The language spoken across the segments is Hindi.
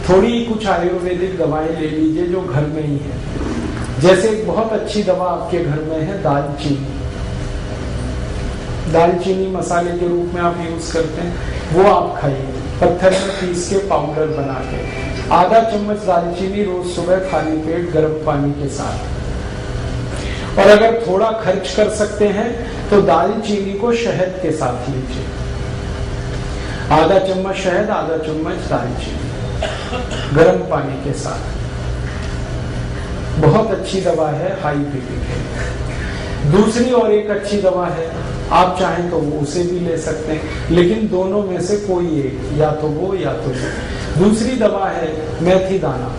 थोड़ी कुछ आयुर्वेदिक दवाएं ले लीजिए जो घर में ही है। जैसे एक बहुत अच्छी दवा आपके घर में है दालचीनी। दालचीनी मसाले के रूप में आप यूज करते हैं, वो आप खाइए पत्थर में पीस के पाउडर बना के। आधा चम्मच दालचीनी रोज सुबह खाली पेट गर्म पानी के साथ। और अगर थोड़ा खर्च कर सकते हैं तो दालचीनी को शहद के साथ लीजिए। आधा चम्मच शहद, आधा चम्मच दालचीनी गर्म पानी के साथ। बहुत अच्छी दवा है हाई बीपी के लिए। दूसरी और एक अच्छी दवा है, आप चाहें तो वो उसे भी ले सकते हैं, लेकिन दोनों में से कोई एक, या तो वो या तो वो। दूसरी दवा है मेथी दाना।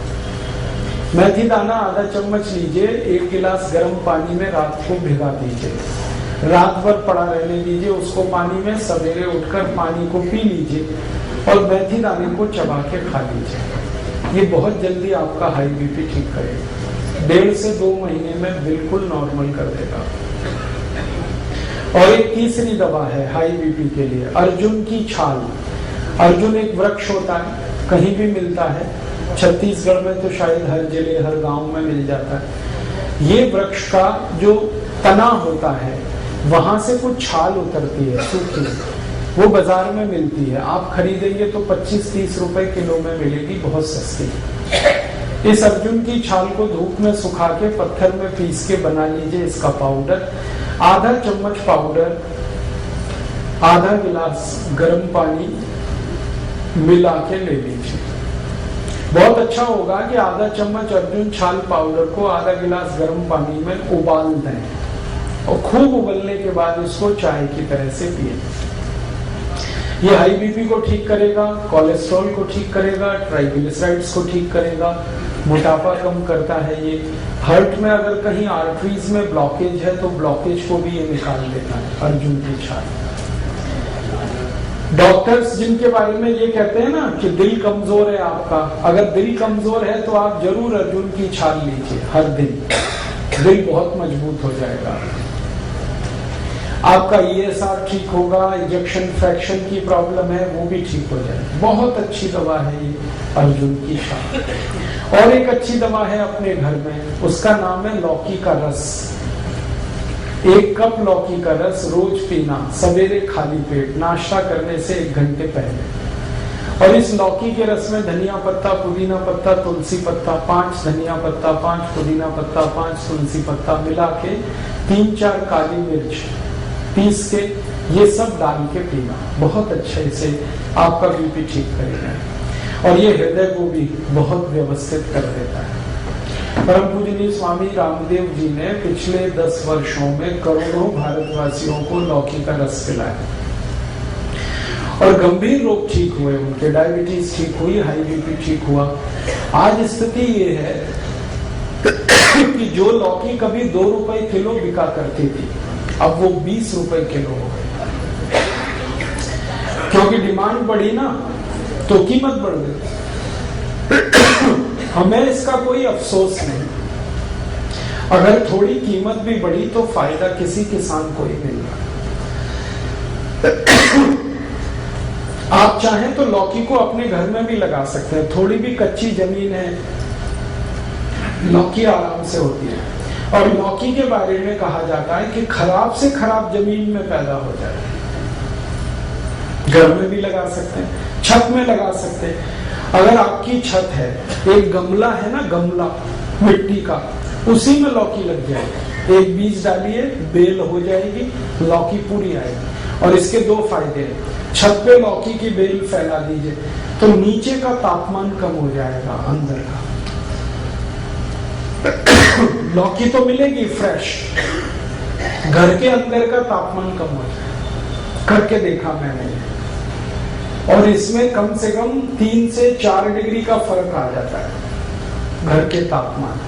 मेथी दाना आधा चम्मच लीजिए, 1 गिलास गर्म पानी में रात को भिगा दीजिए, रात भर पड़ा रहने दीजिए उसको पानी में। सवेरे उठकर पानी को पी लीजिए और मेथी दाने को चबा के खा लीजिए। ये बहुत जल्दी आपका हाई बीपी ठीक करेगा। 1.5 से 2 महीने में बिल्कुल नॉर्मल कर देगा। और एक तीसरी दवा है हाई बीपी के लिए, अर्जुन की छाल। अर्जुन एक वृक्ष होता है, कहीं भी मिलता है, छत्तीसगढ़ में तो शायद हर जिले हर गांव में मिल जाता है। ये वृक्ष का जो तना होता है वहां से कुछ छाल उतरती है सूखी, वो बाजार में मिलती है। आप खरीदेंगे तो 25-30 रुपए किलो में मिलेगी, बहुत सस्ती। इस अर्जुन की छाल को धूप में सुखा के पत्थर में पीस के बना लीजिए इसका पाउडर। आधा चम्मच पाउडर आधा गिलास गर्म पानी मिला के ले लीजिए। बहुत अच्छा होगा कि आधा चम्मच अर्जुन छाल पाउडर को आधा गिलास गर्म पानी में उबाल दें और खूब उबलने के बाद इसको चाय की तरह से पिए। ये हाई बीपी को ठीक करेगा, कोलेस्ट्रॉल को ठीक करेगा, ट्राइग्लिसराइड्स को ठीक करेगा, मोटापा कम करता है। ये हार्ट में अगर कहीं आर्टरीज में ब्लॉकेज है तो ब्लॉकेज को भी ये निकाल देता है अर्जुन की छाल। डॉक्टर्स जिनके बारे में ये कहते हैं ना कि दिल कमजोर है आपका, अगर दिल कमजोर है तो आप जरूर अर्जुन की छाल लीजिए हर दिन, दिल बहुत मजबूत हो जाएगा। आपका ESR ठीक होगा, इंजेक्शन फ्रैक्शन की प्रॉब्लम है वो भी ठीक हो जाएगी। बहुत अच्छी दवा है ये अर्जुन की छाल। और एक अच्छी दवा है अपने घर में, उसका नाम है लौकी का रस। 1 कप लौकी का रस रोज पीना, सवेरे खाली पेट, नाश्ता करने से 1 घंटे पहले। और इस लौकी के रस में धनिया पत्ता, पुदीना पत्ता, तुलसी पत्ता, 5 धनिया पत्ता, 5 पुदीना पत्ता, 5 तुलसी पत्ता मिला के 3-4 काली मिर्च पीस के ये सब डाल के पीना, बहुत अच्छे से आपका बीपी ठीक करेगा। और ये हृदय को भी बहुत व्यवस्थित कर देता है। परम पूजनीय स्वामी रामदेव जी ने पिछले 10 वर्षों में करोड़ों भारतवासियों को लौकी का रस पिलाया और गंभीर रोग ठीक हुए, उनके डायबिटीज ठीक हुई, हाई बीपी ठीक हुआ। आज स्थिति ये है कि जो लौकी कभी 2 रुपए किलो बिका करती थी, अब वो 20 रुपए किलो हो गई, क्योंकि डिमांड बढ़ी ना तो कीमत बढ़ गई। हमें इसका कोई अफसोस नहीं, अगर थोड़ी कीमत भी बढ़ी तो फायदा किसी किसान को ही मिल रहा। आप चाहें तो लौकी को अपने घर में भी लगा सकते हैं, थोड़ी भी कच्ची जमीन है लौकी आराम से होती है। और लौकी के बारे में कहा जाता है कि खराब से खराब जमीन में पैदा हो जाए, घर में भी लगा सकते हैं, छत में लगा सकते हैं। अगर आपकी छत है, एक गमला है ना, गमला मिट्टी का, उसी में लौकी लग जाएगी। एक बीज डालिए, बेल हो जाएगी, लौकी पूरी आएगी। और इसके 2 फायदे हैं। छत पे लौकी की बेल फैला दीजिए तो नीचे का तापमान कम हो जाएगा, अंदर का। लौकी तो मिलेगी फ्रेश, घर के अंदर का तापमान कम हो जाएगा, करके देखा मैंने। और इसमें कम से कम 3 से 4 डिग्री का फर्क आ जाता है घर के तापमान।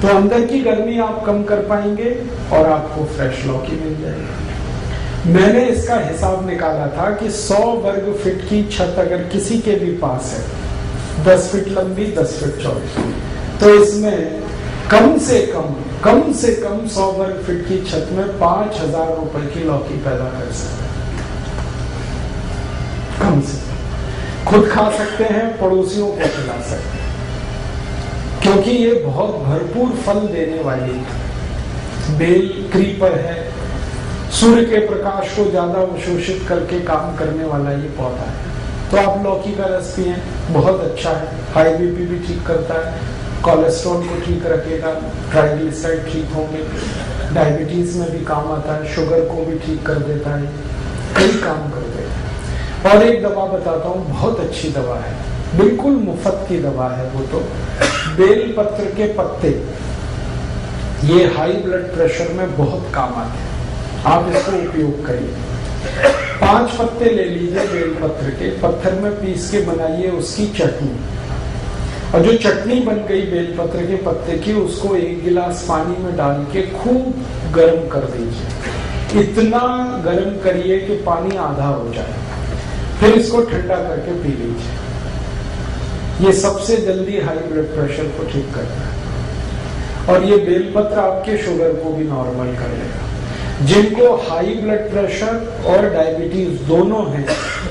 तो अंदर की गर्मी आप कम कर पाएंगे और आपको फ्रेश लौकी मिल जाएगी। मैंने इसका हिसाब निकाला था कि 100 वर्ग फीट की छत अगर किसी के भी पास है, 10 फीट लंबी 10 फीट चौड़ी, तो इसमें कम से कम 100 वर्ग फीट की छत में 5,000 रुपए की लौकी पैदा कर सकते हैं, कम से कम। खुद खा सकते हैं, पड़ोसियों को खिला सकते हैं, क्योंकि ये बहुत भरपूर फल देने वाली बेल क्रीपर है। सूर्य के प्रकाश को ज्यादा अवशोषित करके काम करने वाला ये पौधा है। तो आप लौकी का रस पिए, बहुत अच्छा है, हाई बीपी भी ठीक करता है, कोलेस्ट्रॉल को ठीक रखेगा, ट्राइग्लिसराइड ठीक होंगे, डायबिटीज में भी काम आता है, शुगर को भी ठीक कर देता है, कई काम कर देता है। और एक दवा बताता हूँ, बहुत अच्छी दवा है, बिल्कुल मुफ्त की दवा है वो तो, बेल पत्र के पत्ते, ये हाई ब्लड प्रेशर में बहुत काम आते हैं, आप इसको उपयोग करिए। 5 पत्ते ले लीजिए बेल पत्र के, पत्थर में पीस के बनाइए उसकी चटनी, और जो चटनी बन गई बेल पत्र के पत्ते की, उसको 1 गिलास पानी में डाल के खूब गर्म कर दीजिए। इतना गर्म करिए कि पानी आधा हो जाए, फिर इसको ठंडा करके पी लीजिए। ये सबसे जल्दी हाई ब्लड प्रेशर को ठीक करता है, और ये बेलपत्र आपके शुगर को भी नॉर्मल कर देगा। जिनको हाई ब्लड प्रेशर और डायबिटीज दोनों हैं,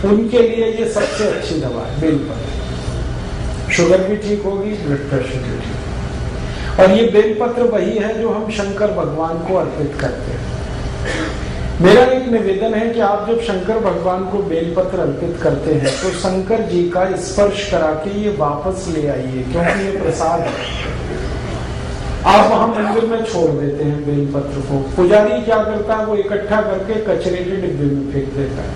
उनके लिए ये सबसे अच्छी दवा है बेलपत्र। शुगर भी ठीक होगी, ब्लड प्रेशर भी ठीक। और ये बेलपत्र वही है जो हम शंकर भगवान को अर्पित करते हैं। मेरा एक निवेदन है कि आप जब शंकर भगवान को बेलपत्र अर्पित करते हैं तो शंकर जी का स्पर्श करा के ये वापस ले आइए, क्योंकि ये प्रसाद है। आप वहां मंदिर में छोड़ देते हैं बेलपत्र को, पुजारी क्या करता है, वो इकट्ठा करके कचरे के डिब्बे में फेंक देता है।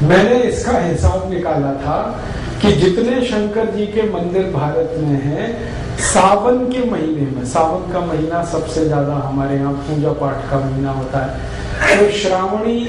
मैंने इसका हिसाब निकाला था कि जितने शंकर जी के मंदिर भारत में हैं, सावन के महीने में, सावन का महीना सबसे ज्यादा हमारे यहाँ पूजा पाठ का महीना होता है, तो श्रावणी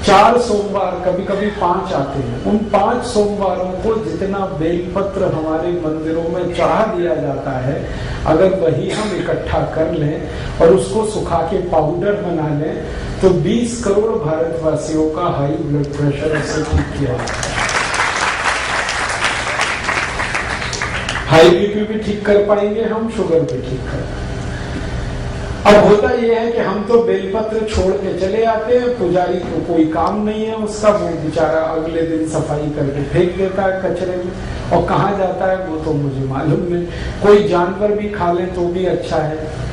4 सोमवार, कभी कभी 5 आते हैं, उन 5 सोमवारों को जितना बेलपत्र हमारे मंदिरों में चढ़ा दिया जाता है, अगर वही हम इकट्ठा कर लें और उसको सुखा के पाउडर बना लें, तो 20 करोड़ भारतवासियों का हाई ब्लड प्रेशर उससे ठीक किया जाता है। हाई बीपी भी ठीक कर पाएंगे हम, शुगर भी ठीक कर पाएंगे। अब होता यह है कि हम तो बेलपत्र छोड़ के चले आते हैं, पुजारी को कोई काम नहीं है उसका, वो बेचारा अगले दिन सफाई करके फेंक देता है कचरे में, और कहाँ जाता है वो तो मुझे मालूम नहीं। कोई जानवर भी खा ले तो भी अच्छा है।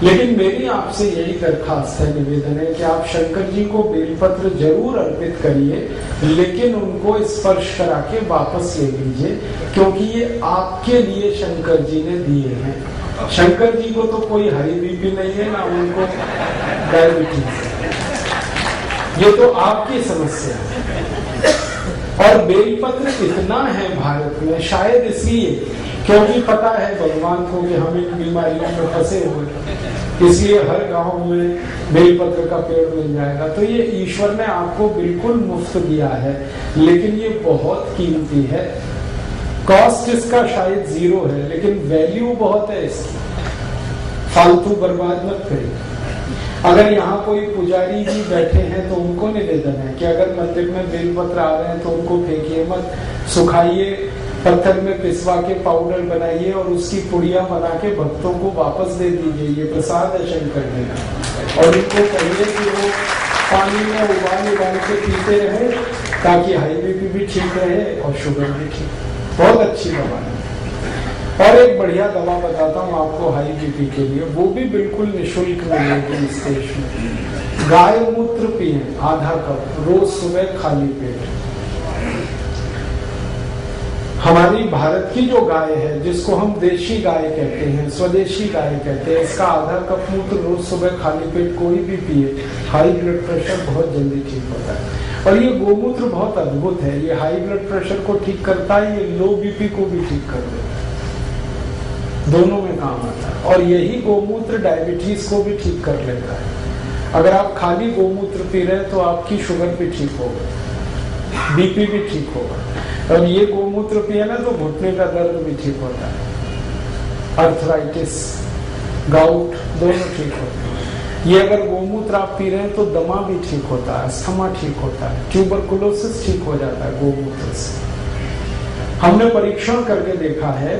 लेकिन मेरी आपसे यही दरखास्त है, निवेदन है कि आप शंकर जी को बेलपत्र जरूर अर्पित करिए, लेकिन उनको स्पर्श करा के वापस ले लीजिए, क्योंकि ये आपके लिए शंकर जी ने दिए हैं। शंकर जी को तो कोई हाई बीपी नहीं है, ना उनको डायबिटीज, ये तो आपकी समस्या है। और बेलपत्र इतना है भारत में, शायद इसलिए क्योंकि पता है भगवान को कि हम इन बीमारियों में फंसे हुए, इसलिए हर गांव में बेलपत्र का पेड़ मिल जाएगा। तो ये ईश्वर ने आपको बिल्कुल मुफ्त दिया है, लेकिन ये बहुत कीमती है। कॉस्ट इसका शायद 0 है, लेकिन वैल्यू बहुत है इसकी। फालतू बर्बाद मत करिए। अगर यहाँ कोई पुजारी जी बैठे हैं तो उनको निवेदन है कि अगर मंदिर में बेलपत्र आ रहे हैं तो उनको फेंकिए मत, सुखाइए, पत्थर में पिसवा के पाउडर बनाइए और उसकी पुड़िया बना के भक्तों को वापस दे दीजिए। ये प्रसाद है शंकर जी का। और इनको कहिए कि वो पानी में उबाल के पीते रहे, ताकि हाई बीपी भी ठीक रहे और शुगर भी ठीक। बहुत अच्छी दवा है। और एक बढ़िया दवा बताता हूँ आपको हाई बीपी के लिए, वो भी बिल्कुल निःशुल्क मिलेगी इस देश में। गाय मूत्र पिए आधा कप रोज सुबह खाली पेट। हमारी भारत की जो गाय है, जिसको हम देशी गाय कहते हैं, स्वदेशी गाय कहते हैं, इसका आधा कप मूत्र रोज सुबह खाली पेट कोई भी पिए, हाई ब्लड प्रेशर बहुत जल्दी ठीक होता है। और ये गोमूत्र बहुत अद्भुत है, ये हाई ब्लड प्रेशर को ठीक करता है, ये लो बीपी को भी ठीक कर देता है, दोनों में काम आता है। और यही गोमूत्र डायबिटीज को भी ठीक कर लेता है। अगर आप खाली गोमूत्र पी रहे हैं तो आपकी शुगर भी ठीक होगा, बीपी भी ठीक होगा। और ये गोमूत्र पिए ना तो घुटने का दर्द भी ठीक होता है, अर्थराइटिस, गाउट दोनों ठीक होते हैं। ये अगर गोमूत्र आप पी रहे हैं तो दमा भी ठीक होता है, अस्थमा ठीक होता है, ट्यूबरकुलोसिस ठीक हो जाता है गोमूत्र से। हमने परीक्षण करके देखा है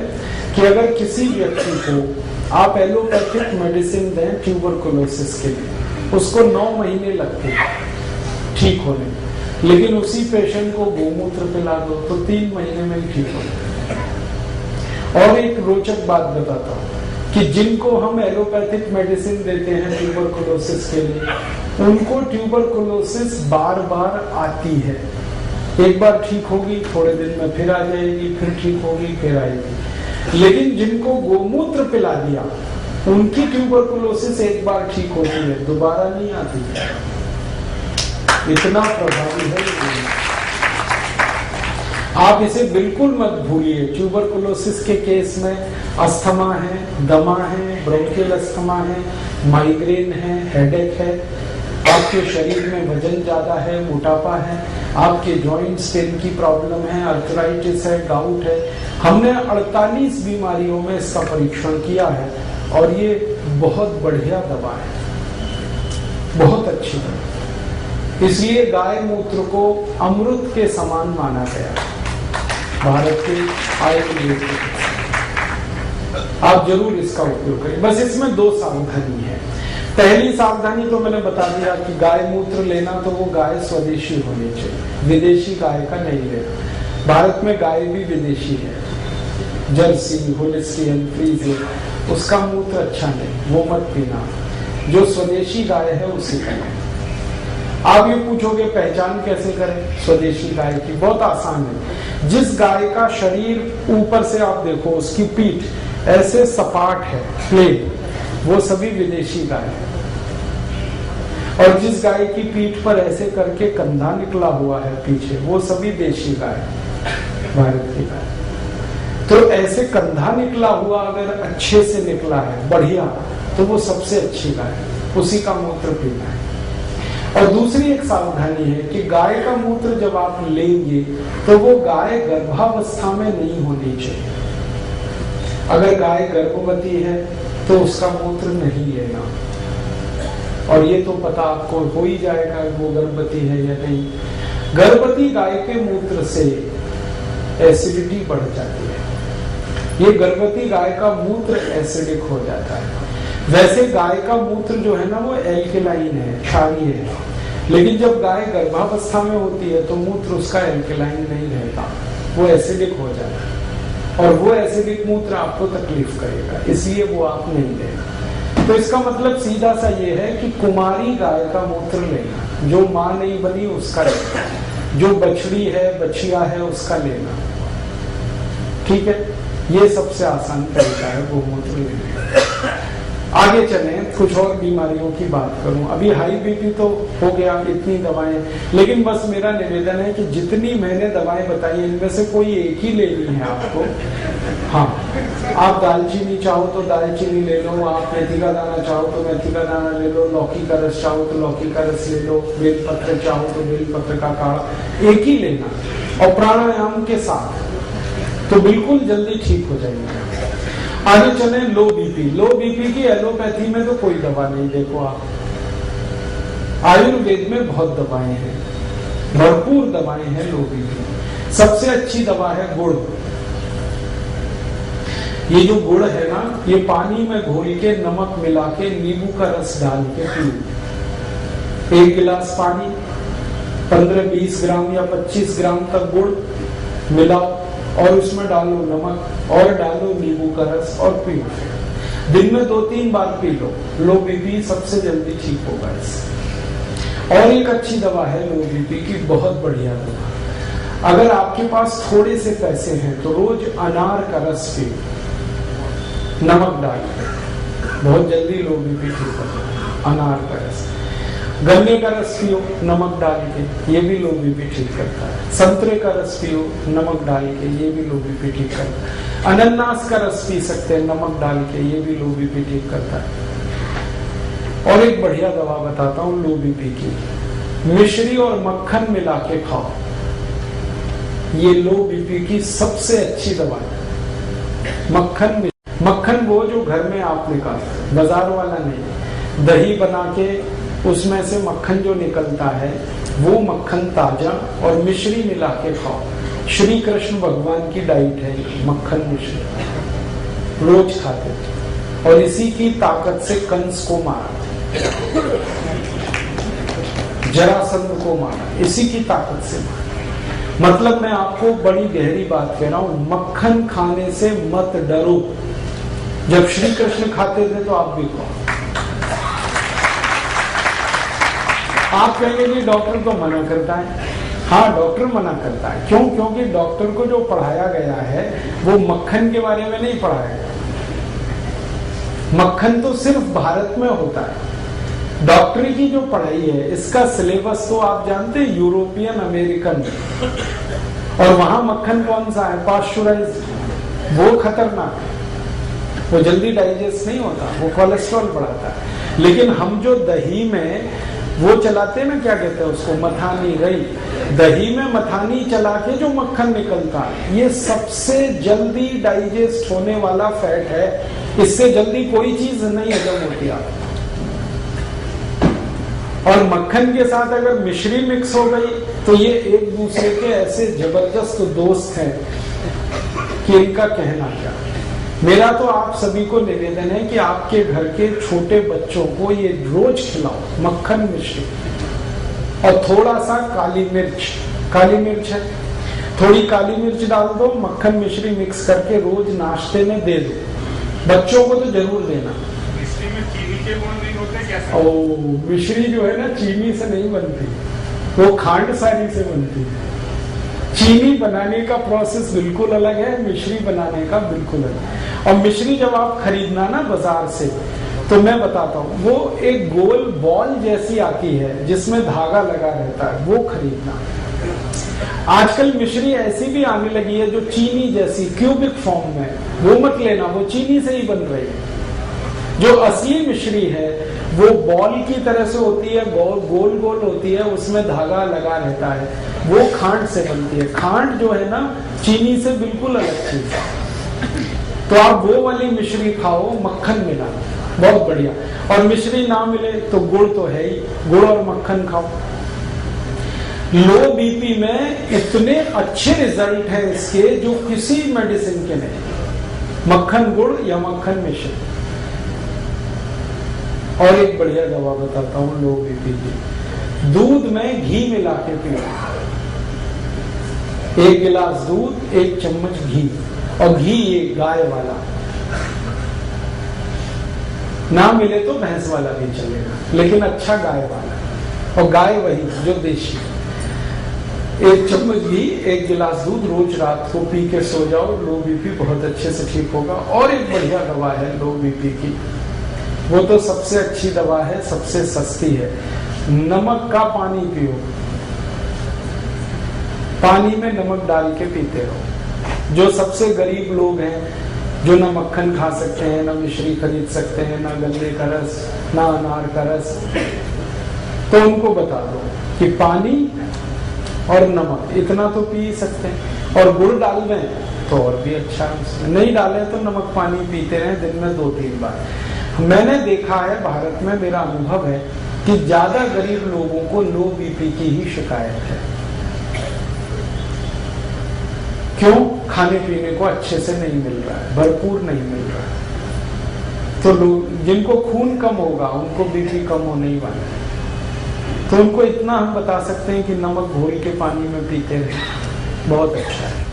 कि अगर किसी व्यक्ति को आप एलोपैथिक मेडिसिन दें ट्यूबरकुलोसिस के लिए, उसको 9 महीने लगते हैं ठीक होने, लेकिन उसी पेशेंट को गोमूत्र पिला दो तो 3 महीने में ही ठीक हो जाए। और एक रोचक बात बताता हूँ कि जिनको हम एलोपैथिक मेडिसिन देते हैं ट्यूबरकुलोसिस के लिए, उनको ट्यूबरकुलोसिस बार बार आती है। एक बार ठीक होगी, थोड़े दिन में फिर आ जाएगी, फिर ठीक होगी, फिर आएगी। लेकिन जिनको गोमूत्र पिला दिया, उनकी ट्यूबरकुलोसिस एक बार ठीक होती है, दोबारा नहीं आती। इतना प्रभावी है। आप इसे बिल्कुल मत भूलिए। ट्यूबरकुलोसिस के केस में अस्थमा है, दमा है, ब्रोंकियल अस्थमा है, माइग्रेन है, हेडेक है, आपके शरीर में वजन ज्यादा है, मोटापा है, आपके जॉइंट्स पेन की प्रॉब्लम है, अर्थराइटिस है, गाउट है। हमने 48 बीमारियों में इसका परीक्षण किया है और ये बहुत बढ़िया दवा है, बहुत अच्छी दवा। इसलिए गाय मूत्र को अमृत के समान माना गया भारत के आयुर्वेद में। आप जरूर इसका उपयोग करें। बस इसमें 2 सावधानी है। पहली सावधानी तो मैंने बता दिया कि गाय मूत्र लेना तो वो गाय स्वदेशी होनी चाहिए, विदेशी गाय का नहीं लेना। भारत में गाय भी विदेशी है, जर्सी, होलिस्टियन, फ्रीजियन, उसका मूत्र अच्छा नहीं, वो मत पीना। जो स्वदेशी गाय है उसी का। आप ये पूछोगे पहचान कैसे करें स्वदेशी गाय की? बहुत आसान है। जिस गाय का शरीर ऊपर से आप देखो, उसकी पीठ ऐसे सपाट है, प्लेन, वो सभी विदेशी गाय है। और जिस गाय की पीठ पर ऐसे करके कंधा निकला हुआ है पीछे, वो सभी देशी गाय है, भारत की गाय। तो ऐसे कंधा निकला हुआ अगर अच्छे से निकला है, बढ़िया, तो वो सबसे अच्छी गाय है, उसी का मूत्र पीना है। और दूसरी एक सावधानी है कि गाय का मूत्र जब आप लेंगे तो वो गाय गर्भावस्था में नहीं होनी चाहिए। अगर गाय गर्भवती है तो उसका मूत्र नहीं लेना। और ये तो पता आपको हो ही जाएगा वो गर्भवती है या नहीं। गर्भवती गाय के मूत्र से एसिडिटी बढ़ जाती है। ये गर्भवती गाय का मूत्र एसिडिक हो जाता है। वैसे गाय का मूत्र जो है ना वो एल्केलाइन है, क्षारीय है, लेकिन जब गाय गर्भावस्था में होती है तो मूत्र उसका एल्केलाइन नहीं रहता, वो एसिडिक हो जाता है। और वो एसिडिक मूत्र आपको तकलीफ करेगा, इसलिए वो आप नहीं लेना। तो इसका मतलब सीधा सा ये है कि कुमारी गाय का मूत्र लेना, जो माँ नहीं बनी उसका लेना, जो बछड़ी है, बछिया है, उसका लेना। ठीक है, ये सबसे आसान तरीका है गोमूत्र लेने। आगे चले, कुछ और बीमारियों की बात करूं। अभी हाई बीपी तो हो गया, इतनी दवाएं, लेकिन बस मेरा निवेदन है कि जितनी मैंने दवाएं बताई इनमें से कोई एक ही लेनी है आपको। हाँ, आप दालचीनी चाहो तो दालचीनी ले लो, आप मेथी का दाना चाहो तो मेथी का दाना ले लो, लौकी का रस चाहो तो लौकी का रस ले लो, बेलपत्र चाहो तो बेलपत्र का काढ़ा, एक ही लेना और प्राणायाम के साथ, तो बिल्कुल जल्दी ठीक हो जाएंगे। आगे चले, लो बीपी। लो बीपी की एलोपैथी में तो कोई दवा नहीं। देखो आप, आयुर्वेद में बहुत दवाएं हैं, भरपूर दवाएं हैं लो बीपी। सबसे अच्छी दवा है गुड़। ये जो गुड़ है ना, ये पानी में घोल के नमक मिला के नींबू का रस डाल के पियो। 1 गिलास पानी, 15-20 ग्राम या 25 ग्राम तक गुड़ मिलाओ और उसमें डालो नमक और डालो नींबू का रस और पियो। दिन में 2-3 बार पी लो, लो बीपी सबसे जल्दी ठीक होगा इससे। और एक अच्छी दवा है लो बीपी की, बहुत बढ़िया दवा। अगर आपके पास थोड़े से पैसे हैं तो रोज अनार का रस पियो, नमक डाल के, बहुत जल्दी लो बीपी ठीक हो जाएगा। अनार का रस, गन्ने का रस पियो नमक डाल के, ये भी लो बीपी ठीक करता है। संतरे का रस पियो नमक डाल के, ये भी लो बीपी ठीक करता है। अनानास का रस पी सकते हैं नमक डाल के, ये भी लो बीपी ठीक करता है। और एक बढ़िया दवा बताता हूँ लो बीपी की, मिश्री और मक्खन मिला के खाओ, ये लो बीपी की सबसे अच्छी दवा है। मक्खन वो जो घर में आप निकालते, बाजार वाला नहीं। दही बना के उसमें से मक्खन जो निकलता है वो मक्खन ताजा, और मिश्री मिला के खाओ। श्री कृष्ण भगवान की डाइट है मक्खन मिश्री, रोज खाते थे और इसी की ताकत से कंस को मारा। जरासंध को मारा, इसी की ताकत से मारा। मतलब मैं आपको बड़ी गहरी बात कह रहा हूं, मक्खन खाने से मत डरो। जब श्री कृष्ण खाते थे तो आप भी खाओ। आप कहेंगे कि डॉक्टर तो मना करता है। हाँ, डॉक्टर मना करता है। क्यों? क्योंकि डॉक्टर को जो पढ़ाया गया है वो मक्खन के बारे में नहीं पढ़ाया गया। मक्खन तो सिर्फ भारत में होता है। डॉक्टरी की जो पढ़ाई है इसका सिलेबस तो आप जानते हैं, यूरोपियन अमेरिकन, और वहां मक्खन कौन सा है? पाश्चराइज्ड। वो खतरनाक है, वो जल्दी डाइजेस्ट नहीं होता, वो कोलेस्ट्रॉल बढ़ाता है। लेकिन हम जो दही में वो चलाते हैं ना, क्या कहते हैं उसको, मथानी रही, दही में मथानी चला के जो मक्खन निकलता है, ये सबसे जल्दी डाइजेस्ट होने वाला फैट है। इससे जल्दी कोई चीज नहीं हजम होती आप। और मक्खन के साथ अगर मिश्री मिक्स हो गई तो ये एक दूसरे के ऐसे जबरदस्त दोस्त हैं कि इनका कहना क्या। मेरा तो आप सभी को निवेदन है कि आपके घर के छोटे बच्चों को ये रोज खिलाओ, मक्खन मिश्री और थोड़ा सा काली मिर्च। काली मिर्च है, थोड़ी काली मिर्च डाल दो, मक्खन मिश्री मिक्स करके रोज नाश्ते में दे दो। बच्चों को तो जरूर देना। मिश्री में चीनी के गुण नहीं होते क्या? मिश्री जो है ना चीनी से नहीं बनती, वो खांड सारी से बनती है। चीनी बनाने का प्रोसेस बिल्कुल अलग है, मिश्री बनाने का बिल्कुल अलग। और मिश्री जब आप खरीदना ना बाजार से, तो मैं बताता हूँ, वो एक गोल बॉल जैसी आती है जिसमें धागा लगा रहता है, वो खरीदना। आजकल मिश्री ऐसी भी आने लगी है जो चीनी जैसी क्यूबिक फॉर्म में, वो मत लेना, वो चीनी से ही बन रही है। जो असली मिश्री है वो बॉल की तरह से होती है, गोल गोल होती है, उसमें धागा लगा रहता है, वो खांड से बनती है। खांड जो है ना चीनी से बिल्कुल अलग चीज है। तो आप वो वाली मिश्री खाओ, मक्खन मिला, बहुत बढ़िया। और मिश्री ना मिले तो गुड़ तो है ही, गुड़ और मक्खन खाओ। लो बीपी में इतने अच्छे रिजल्ट हैं इसके जो किसी मेडिसिन के नहीं। मक्खन गुड़ या मक्खन मिश्री। और एक बढ़िया दवा बताता हूं लो बीपी की। दूध में घी मिला के पियो। 1 गिलास दूध, 1 चम्मच घी, और घी ये गाय वाला, ना मिले तो भैंस वाला भी चलेगा, लेकिन अच्छा गाय वाला। और गाय वही जो देशी। 1 चम्मच घी, 1 गिलास दूध, रोज रात को पी के सो जाओ, लो बीपी बहुत अच्छे से ठीक होगा। और एक बढ़िया दवा है लो बीपी की, वो तो सबसे अच्छी दवा है, सबसे सस्ती है। नमक का पानी पियो, पानी में नमक डाल के पीते रहो। जो सबसे गरीब लोग हैं, जो ना मक्खन खा सकते हैं, ना मिश्री खरीद सकते हैं, ना गन्ने का रस, ना अनार का रस, तो उनको बता दो कि पानी और नमक इतना तो पी सकते हैं। और गुड़ डाल दें तो और भी अच्छा है। नहीं डालें तो नमक पानी पीते रहें दिन में 2-3 बार। मैंने देखा है भारत में, मेरा अनुभव है कि ज्यादा गरीब लोगों को लो बीपी की ही शिकायत है। क्यों? खाने पीने को अच्छे से नहीं मिल रहा है, भरपूर नहीं मिल रहा है। तो लोग जिनको खून कम होगा उनको बीपी कम होने ही वाला है। तो उनको इतना हम बता सकते हैं कि नमक घोल के पानी में पीते रहे, बहुत अच्छा है।